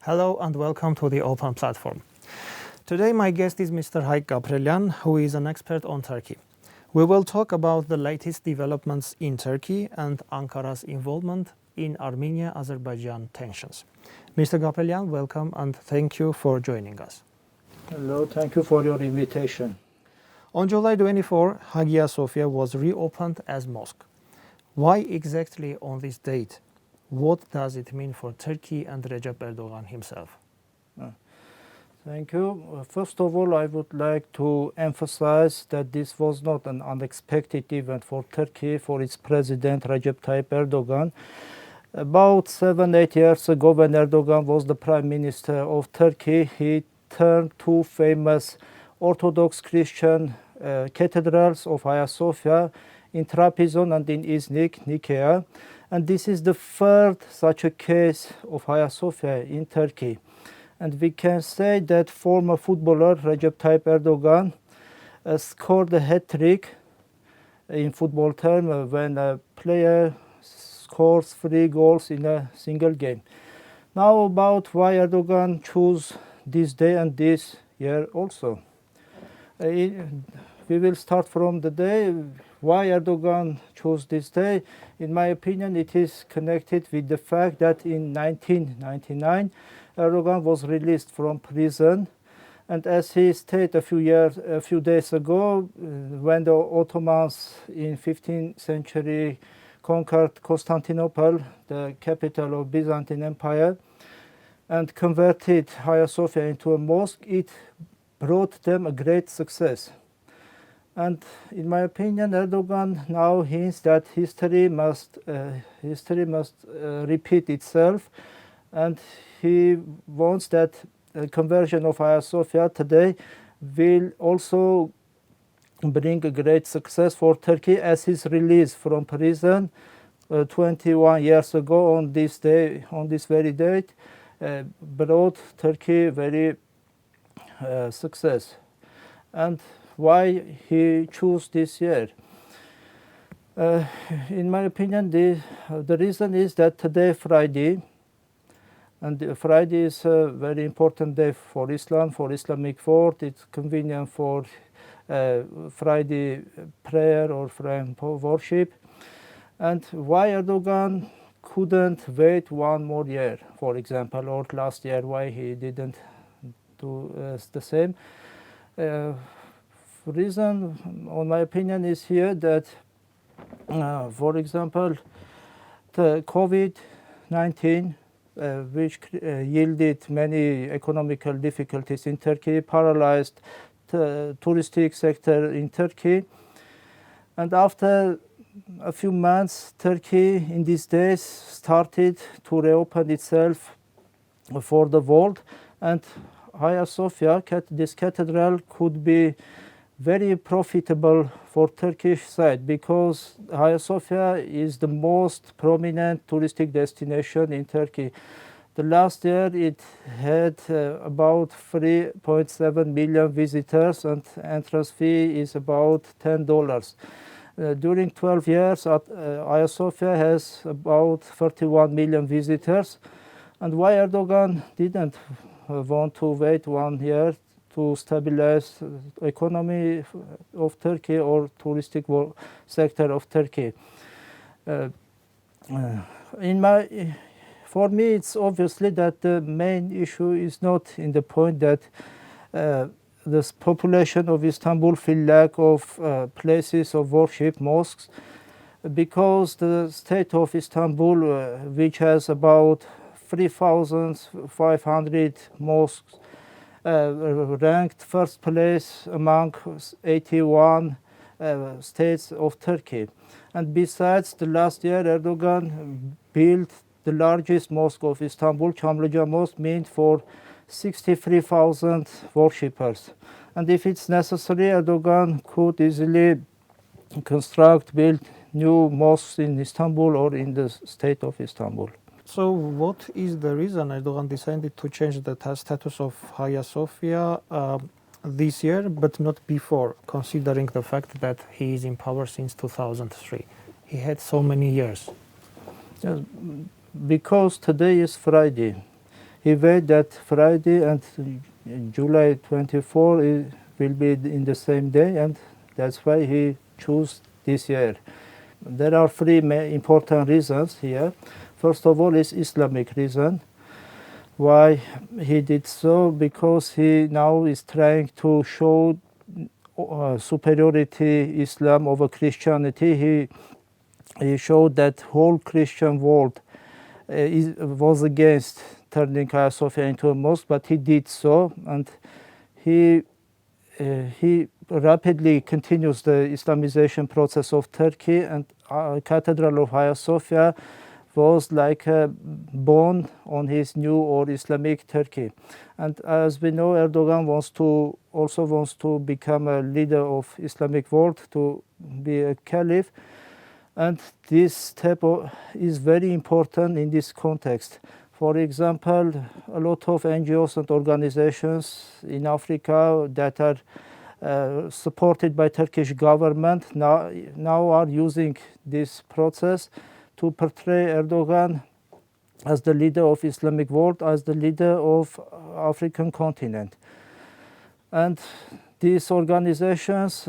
Hello and welcome to the Open Platform. Today my guest is Mr. Hayk Gabrielyan, who is an expert on Turkey. We will talk about the latest developments in Turkey and Ankara's involvement in Armenia-Azerbaijan tensions. Mr. Gabrielyan, welcome and thank you for joining us. Hello, thank you for your invitation. On July 24, Hagia Sophia was reopened as mosque. Why exactly on this date? What does it mean for Turkey and Recep Erdogan himself? Thank you. First of all, I would like to emphasize that this was not an unexpected event for Turkey, for its president Recep Tayyip Erdogan. About 7-8 years ago, when Erdogan was the prime minister of Turkey, he turned two famous Orthodox Christian cathedrals of Hagia Sophia in Trabzon and in Iznik, Nicaea. And this is the third such a case of Hagia Sophia in Turkey. And we can say that former footballer Recep Tayyip Erdogan scored a hat-trick in football term when a player scores 3 goals in a single game. Now about why Erdogan chose this day and this year also. We will start from the day. Why Erdogan chose this day? In my opinion, it is connected with the fact that in 1999, Erdogan was released from prison. And as he stated a few days ago, when the Ottomans in 15th century conquered Constantinople, the capital of Byzantine Empire, and converted Hagia Sophia into a mosque, it brought them a great success. And in my opinion, Erdogan now hints that history must repeat itself, and he wants that conversion of Hagia Sophia today will also bring a great success for Turkey, as his release from prison 21 years ago on this day, on this very date, brought Turkey very success. And why he chose this year? In my opinion, the reason is that today Friday, and Friday is a very important day for Islam, for Islamic thought. It's convenient for Friday prayer or Friday worship. And why Erdogan couldn't wait one more year, for example, or last year, why he didn't do the same? Reason, on my opinion, is here that, for example, the COVID-19, which yielded many economical difficulties in Turkey, paralyzed the touristic sector in Turkey. And after a few months, Turkey in these days started to reopen itself for the world. And Hagia Sophia, this cathedral, could be very profitable for Turkish side, because Hagia Sophia is the most prominent touristic destination in Turkey. The last year it had about 3.7 million visitors, and entrance fee is about $10. During 12 years, Hagia Sophia has about 31 million visitors. And why Erdogan didn't want to wait 1 year to stabilize the economy of Turkey or touristic sector of Turkey? For me, it's obviously that the main issue is not in the point that the population of Istanbul feel lack of places of worship, mosques, because the state of Istanbul, which has about 3,500 mosques, ranked first place among 81 states of Turkey. And besides, the last year Erdogan built the largest mosque of Istanbul, Çamlıca Mosque, meant for 63,000 worshippers. And if it's necessary, Erdogan could easily build new mosques in Istanbul or in the state of Istanbul. So what is the reason Erdogan decided to change the status of Hagia Sophia this year, but not before, considering the fact that he is in power since 2003? He had so many years. Because today is Friday. he wait that Friday and July 24 will be in the same day, and that's why he chose this year. There are three important reasons here. First of all is Islamic reason. Why he did so? Because he now is trying to show superiority Islam over Christianity. He showed that whole Christian world was against turning Hagia Sophia into a mosque, but he did so, and he rapidly continues the Islamization process of Turkey, and Cathedral of Hagia Sophia was like a bone on his new or Islamic Turkey. And as we know, Erdogan also wants to become a leader of Islamic world, to be a caliph. And this step is very important in this context. For example, a lot of NGOs and organizations in Africa that are supported by Turkish government now are using this process to portray Erdogan as the leader of Islamic world, as the leader of African continent. And these organizations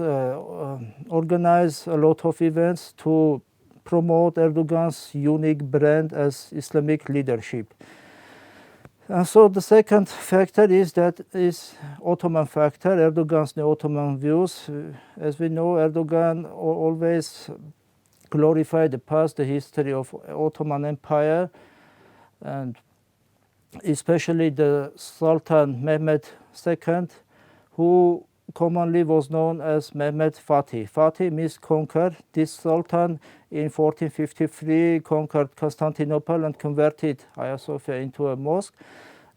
organize a lot of events to promote Erdogan's unique brand as Islamic leadership. And so the second factor is Ottoman factor, Erdogan's neo-Ottoman views. As we know, Erdogan always glorified the past, the history of Ottoman Empire, and especially the Sultan Mehmed II, who commonly was known as Mehmed Fatih. Fatih means conquer. This Sultan in 1453 conquered Constantinople and converted Hagia Sophia into a mosque.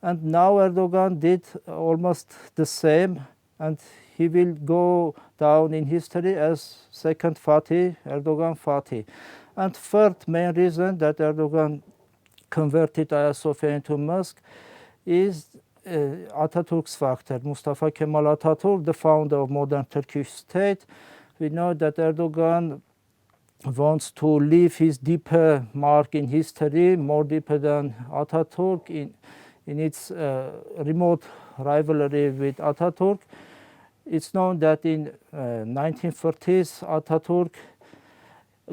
And now Erdogan did almost the same, and he will go down in history as second Fatih, Erdogan Fatih. And third main reason that Erdogan converted Hagia Sophia into a mosque is Atatürk's factor. Mustafa Kemal Atatürk, the founder of modern Turkish state. We know that Erdogan wants to leave his deeper mark in history, more deeper than Atatürk, in its remote rivalry with Atatürk. It's known that in 1930s, Atatürk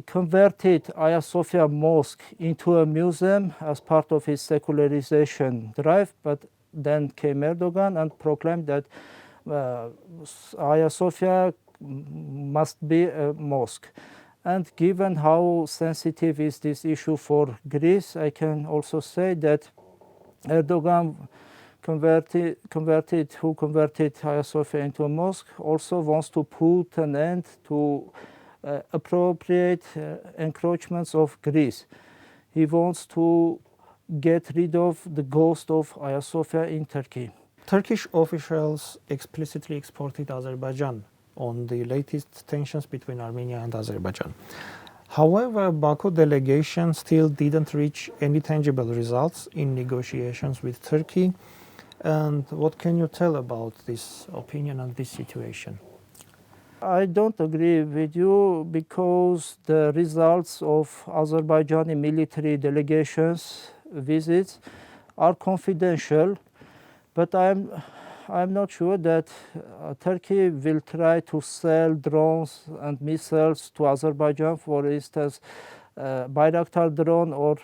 converted Hagia Sophia Mosque into a museum as part of his secularization drive, but then came Erdogan and proclaimed that Hagia Sophia must be a mosque. And given how sensitive is this issue for Greece, I can also say that Erdogan who converted Hagia Sophia into a mosque also wants to put an end to appropriate encroachments of Greece. He wants to get rid of the ghost of Hagia Sophia in Turkey. Turkish officials explicitly exported Azerbaijan on the latest tensions between Armenia and Azerbaijan. However, Baku delegation still didn't reach any tangible results in negotiations with Turkey. And what can you tell about this opinion and this situation? I don't agree with you, because the results of Azerbaijani military delegations visits are confidential, but I'm not sure that Turkey will try to sell drones and missiles to Azerbaijan, for instance, Bayraktar drone or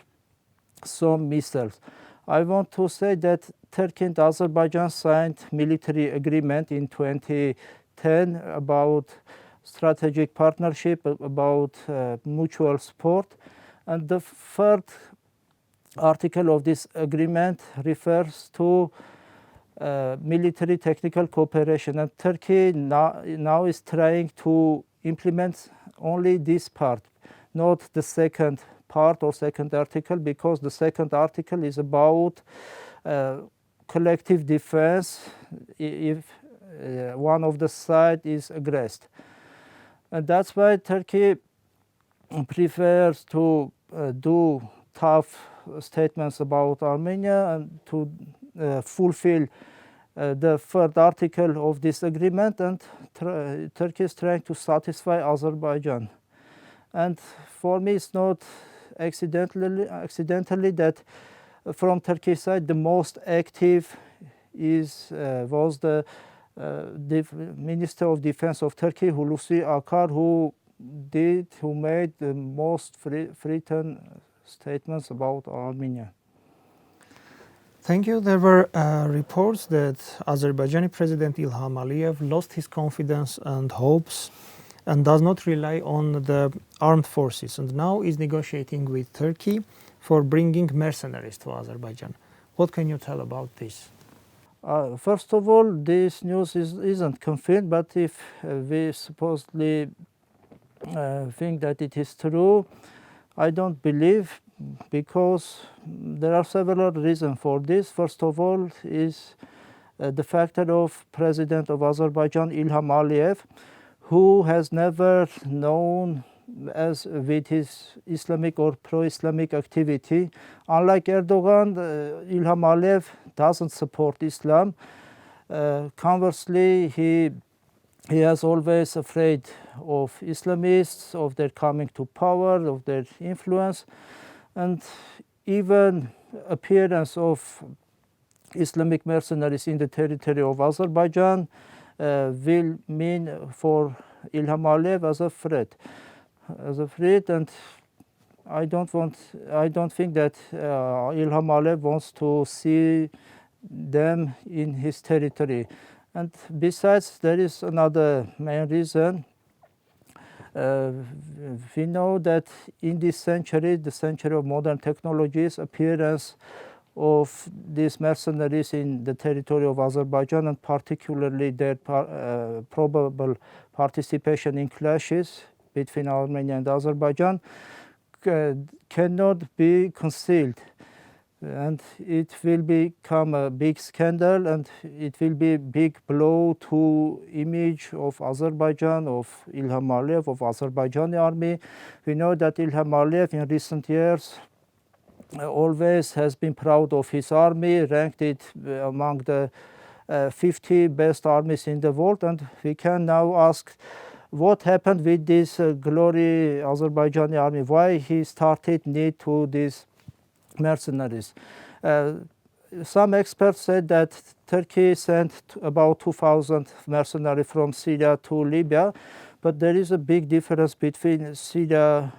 some missiles. I want to say that Turkey and Azerbaijan signed military agreement in 2010 about strategic partnership, about mutual support, and the third article of this agreement refers to military technical cooperation, and Turkey now is trying to implement only this part, not the second part or second article, because the second article is about collective defense if one of the side is aggressed. And that's why Turkey prefers to do tough statements about Armenia and to fulfill the third article of this agreement, and Turkey is trying to satisfy Azerbaijan. And for me, it's not accidentally that from Turkey side, the most active was the Minister of Defense of Turkey, Hulusi Akar, who made the most written statements about Armenia. Thank you. There were reports that Azerbaijani President Ilham Aliyev lost his confidence and hopes and does not rely on the armed forces, and now is negotiating with Turkey for bringing mercenaries to Azerbaijan. What can you tell about this? First of all, this news isn't confirmed, but if we supposedly think that it is true, I don't believe, because there are several reasons for this. First of all is the factor of President of Azerbaijan, Ilham Aliyev, who has never known as with his Islamic or pro-Islamic activity. Unlike Erdogan, Ilham Aliyev doesn't support Islam. Conversely, he is always afraid of Islamists, of their coming to power, of their influence, and even appearance of Islamic mercenaries in the territory of Azerbaijan will mean for Ilham Aliyev as a threat. And I don't think that Ilham Aliyev wants to see them in his territory. And besides, there is another main reason. We know that in this century, the century of modern technologies, appearance of these mercenaries in the territory of Azerbaijan, and particularly their probable participation in clashes between Armenia and Azerbaijan, cannot be concealed. And it will become a big scandal, and it will be a big blow to image of Azerbaijan, of Ilham Aliyev, of Azerbaijani army. We know that Ilham Aliyev in recent years always has been proud of his army, ranked it among the 50 best armies in the world, and we can now ask what happened with this glory Azerbaijani army, why he started need to these mercenaries. Some experts said that Turkey sent about 2,000 mercenaries from Syria to Libya, but there is a big difference between Libya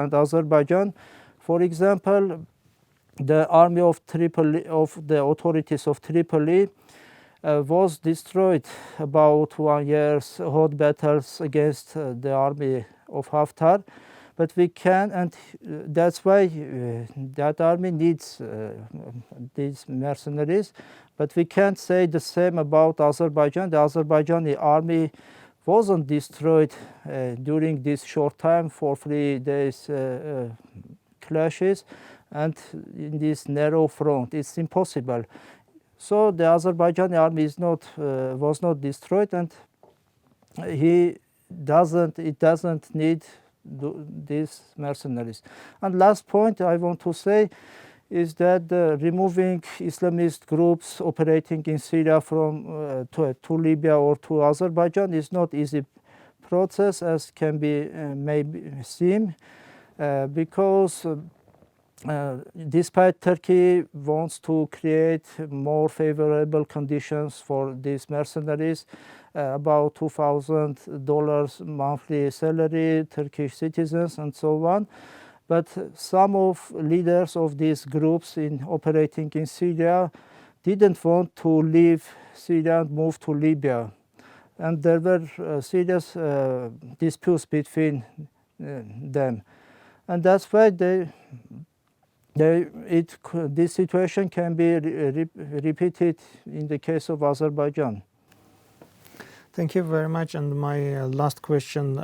and Azerbaijan. For example, the army of Tripoli, of the authorities of Tripoli, was destroyed about 1 year's hot battles against the army of Haftar. But we can, and that's why that army needs these mercenaries. But we can't say the same about Azerbaijan. The Azerbaijani army wasn't destroyed during this short time for 3 days clashes, and in this narrow front. It's impossible. So the Azerbaijani army was not destroyed, and it doesn't need these mercenaries. And last point I want to say is that removing Islamist groups operating in Syria from to Libya or to Azerbaijan is not easy process, as can be maybe seem, because despite Turkey wants to create more favorable conditions for these mercenaries, about $2,000 monthly salary, Turkish citizens, and so on. But some of leaders of these groups operating in Syria didn't want to leave Syria and move to Libya. And there were serious disputes between them. And that's why this situation can be repeated in the case of Azerbaijan. Thank you very much. And my last question,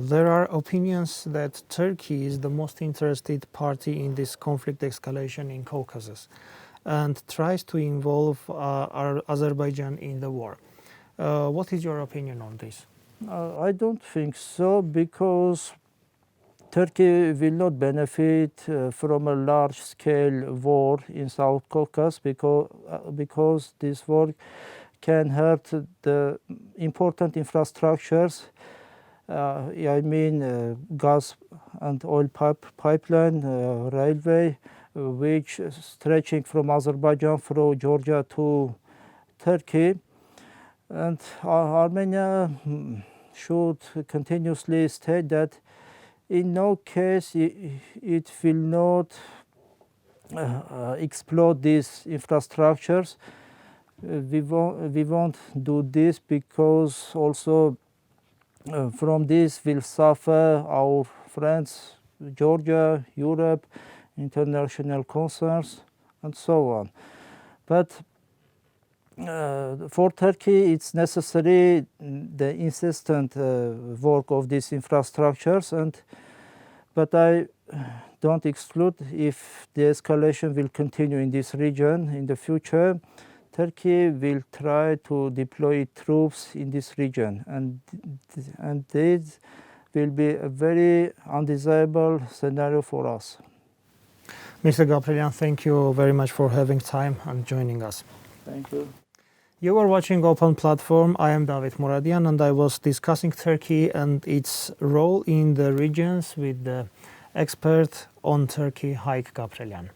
there are opinions that Turkey is the most interested party in this conflict escalation in Caucasus and tries to involve Azerbaijan in the war. What is your opinion on this? I don't think so, because Turkey will not benefit from a large-scale war in South Caucasus, because this war can hurt the important infrastructures. I mean gas and oil pipeline, railway, which stretching from Azerbaijan through Georgia to Turkey. And Armenia should continuously state that in no case it will not explode these infrastructures. We won't do this because also from this will suffer our friends, Georgia, Europe, international concerns, and so on. But for Turkey, it's necessary the insistent work of these infrastructures, but I don't exclude if the escalation will continue in this region in the future. Turkey will try to deploy troops in this region, and this will be a very undesirable scenario for us. Mr. Gabrielyan, thank you very much for having time and joining us. Thank you. You are watching Open Platform. I am Davit Muradyan, and I was discussing Turkey and its role in the regions with the expert on Turkey, Hayk Gabrielyan.